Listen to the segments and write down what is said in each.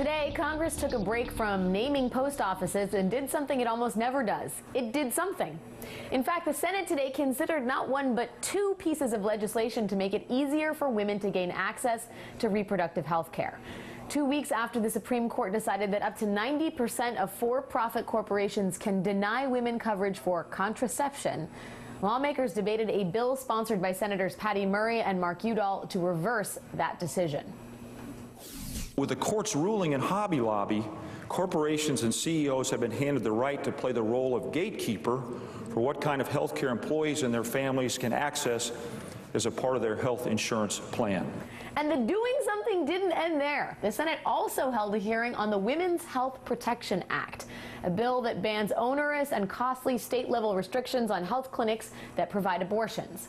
Today, Congress took a break from naming post offices and did something it almost never does. It did something. In fact, the Senate today considered not one but two pieces of legislation to make it easier for women to gain access to reproductive health care. 2 weeks after the Supreme Court decided that up to 90% of for-profit corporations can deny women coverage for contraception, lawmakers debated a bill sponsored by Senators Patty Murray and Mark Udall to reverse that decision. With the court's ruling in Hobby Lobby, corporations and CEOs have been handed the right to play the role of gatekeeper for what kind of health care employees and their families can access as a part of their health insurance plan. And the doing something didn't end there. The Senate also held a hearing on the Women's Health Protection Act, a bill that bans onerous and costly state-level restrictions on health clinics that provide abortions.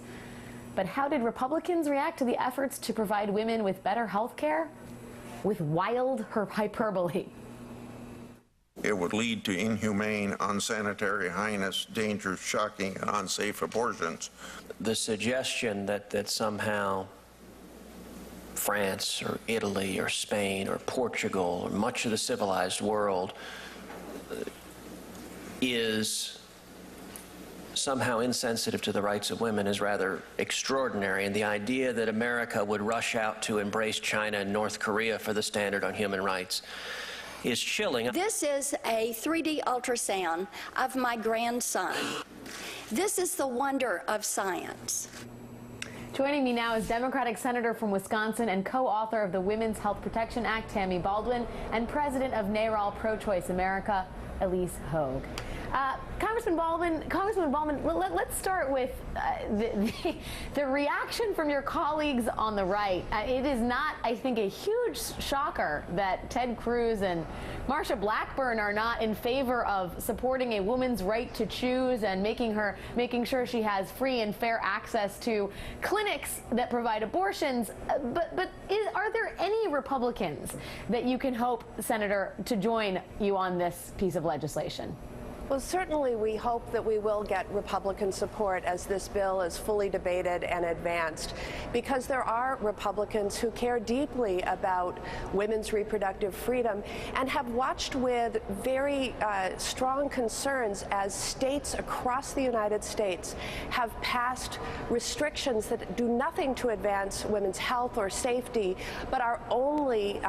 But how did Republicans react to the efforts to provide women with better health care? With wild hyperbole. It would lead to inhumane, unsanitary, heinous, dangerous, shocking, and unsafe abortions. The suggestion that somehow France or Italy or Spain or Portugal or much of the civilized world is somehow insensitive to the rights of women is rather extraordinary, and the idea that America would rush out to embrace China and North Korea for the standard on human rights is chilling. This is a 3D ultrasound of my grandson. This is the wonder of science. Joining me now is Democratic Senator from Wisconsin and co-author of the Women's Health Protection Act, Tammy Baldwin, and president of NARAL Pro-Choice America, Ilyse Hogue. Congressman Baldwin, let's start with the reaction from your colleagues on the right. It is not, I think, a huge shocker that Ted Cruz and Marsha Blackburn are not in favor of supporting a woman's right to choose and making sure she has free and fair access to clinics that provide abortions. Are there any Republicans that you can hope, Senator, to join you on this piece of legislation? Well, certainly we hope that we will get Republican support as this bill is fully debated and advanced, because there are Republicans who care deeply about women's reproductive freedom and have watched with very strong concerns as states across the United States have passed restrictions that do nothing to advance women's health or safety, but are only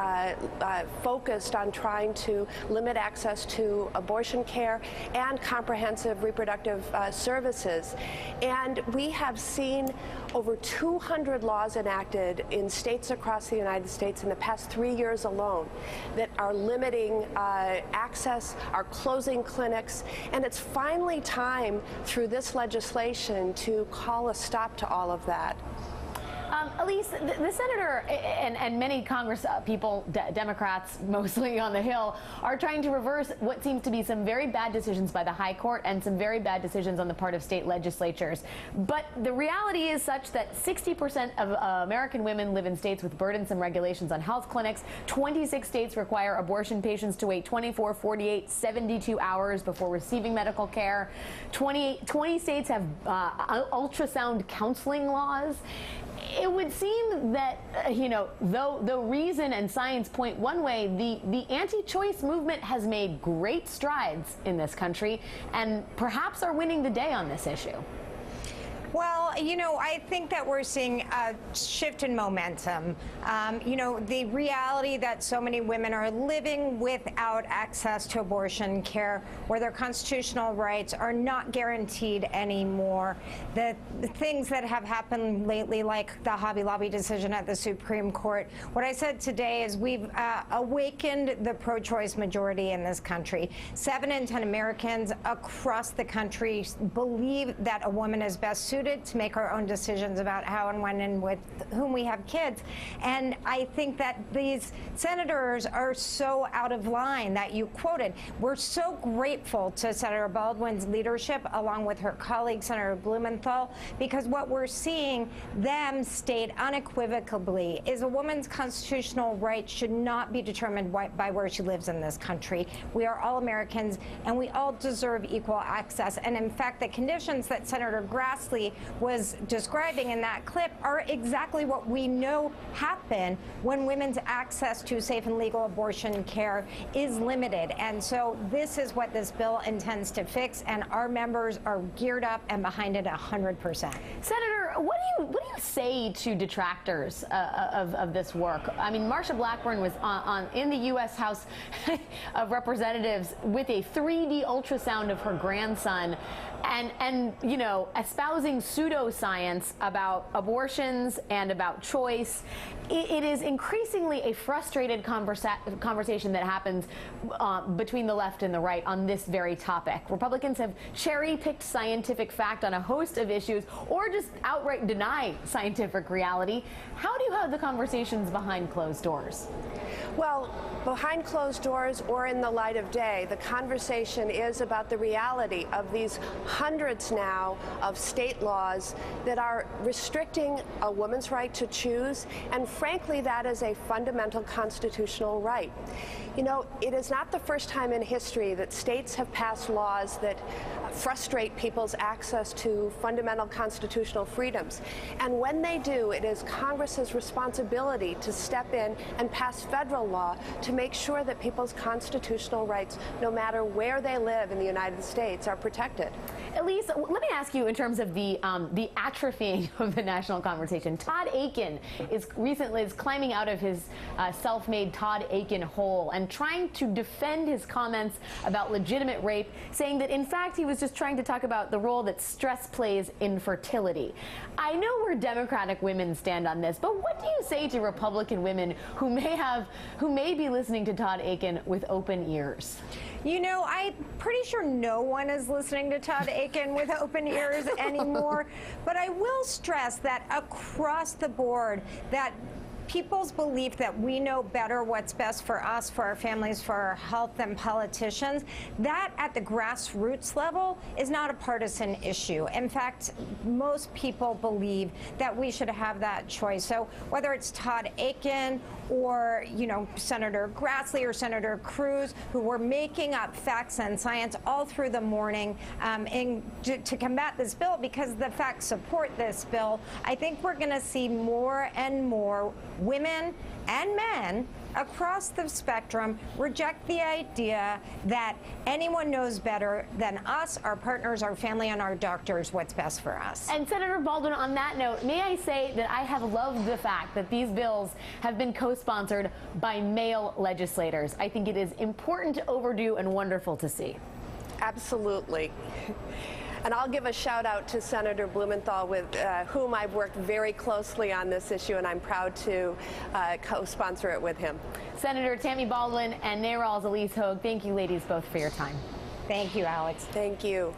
focused on trying to limit access to abortion care and comprehensive reproductive services. And we have seen over 200 laws enacted in states across the United States in the past 3 years alone that are limiting access, are closing clinics, and it's finally time through this legislation to call a stop to all of that. Ilyse, the senator and many Congress people, Democrats mostly on the Hill, are trying to reverse what seems to be some very bad decisions by the High Court and some very bad decisions on the part of state legislatures. But the reality is such that 60% of American women live in states with burdensome regulations on health clinics. 26 states require abortion patients to wait 24, 48, 72 hours before receiving medical care. 20 states have ultrasound counseling laws. It would seem that, though reason and science point one way, the anti-choice movement has made great strides in this country and perhaps are winning the day on this issue. Well, I think that we're seeing a shift in momentum. The reality that so many women are living without access to abortion care, where their constitutional rights are not guaranteed anymore. The things that have happened lately, like the Hobby Lobby decision at the Supreme Court, what I said today is we've awakened the pro-choice majority in this country. 7 in 10 Americans across the country believe that a woman is best suited to make our own decisions about how and when and with whom we have kids. And I think that these senators are so out of line that you quoted. We're so grateful to Senator Baldwin's leadership, along with her colleague, Senator Blumenthal, because what we're seeing them state unequivocally is a woman's constitutional right should not be determined by where she lives in this country. We are all Americans, and we all deserve equal access. And in fact, the conditions that Senator Grassley Tammy was describing in that clip are exactly what we know happen when women's access to safe and legal abortion care is limited. And so this is what this bill intends to fix, and our members are geared up and behind it 100%. Senator, what do you say to detractors of this work? I mean, Marsha Blackburn was in the U.S. House of Representatives with a 3D ultrasound of her grandson, and you know, espousing pseudoscience about abortions and about choice. It is increasingly a frustrated conversation that happens between the left and the right on this very topic. Republicans have cherry-picked scientific fact on a host of issues, or just outright deny scientific reality. How do you have the conversations behind closed doors? Well, behind closed doors or in the light of day, the conversation is about the reality of these hundreds now of state laws that are restricting a woman's right to choose, and frankly, that is a fundamental constitutional right. You know, it is not the first time in history that states have passed laws that frustrate people's access to fundamental constitutional freedoms. And when they do, it is Congress's responsibility to step in and pass federal law to make sure that people's constitutional rights, no matter where they live in the United States, are protected. Ilyse, let me ask you in terms of the atrophying of the national conversation. Todd Akin is climbing out of his self-made Todd Akin hole and trying to defend his comments about legitimate rape, saying that in fact he was just trying to talk about the role that stress plays in fertility. I know where Democratic women stand on this, but what do you say to Republican women who may be listening to Todd Akin with open ears? You know, I'm pretty sure no one is listening to Todd Akin with open ears anymore, but I will stress that across the board, that people's belief that we know better what's best for us, for our families, for our health than politicians, that at the grassroots level is not a partisan issue. In fact, most people believe that we should have that choice. So whether it's Todd Akin or, you know, Senator Grassley or Senator Cruz, who were making up facts and science all through the morning to combat this bill, because the facts support this bill, I think we're going to see more and more women and men across the spectrum reject the idea that anyone knows better than us, our partners, our family, and our doctors what's best for us. And Senator Baldwin, on that note, may I say that I have loved the fact that these bills have been co-sponsored by male legislators. I think it is important, overdue, and wonderful to see. Absolutely. And I'll give a shout out to Senator Blumenthal, with whom I've worked very closely on this issue, and I'm proud to co-sponsor it with him. Senator Tammy Baldwin and NARAL's Ilyse Hogue, thank you ladies both for your time. Thank you, Alex. Thank you.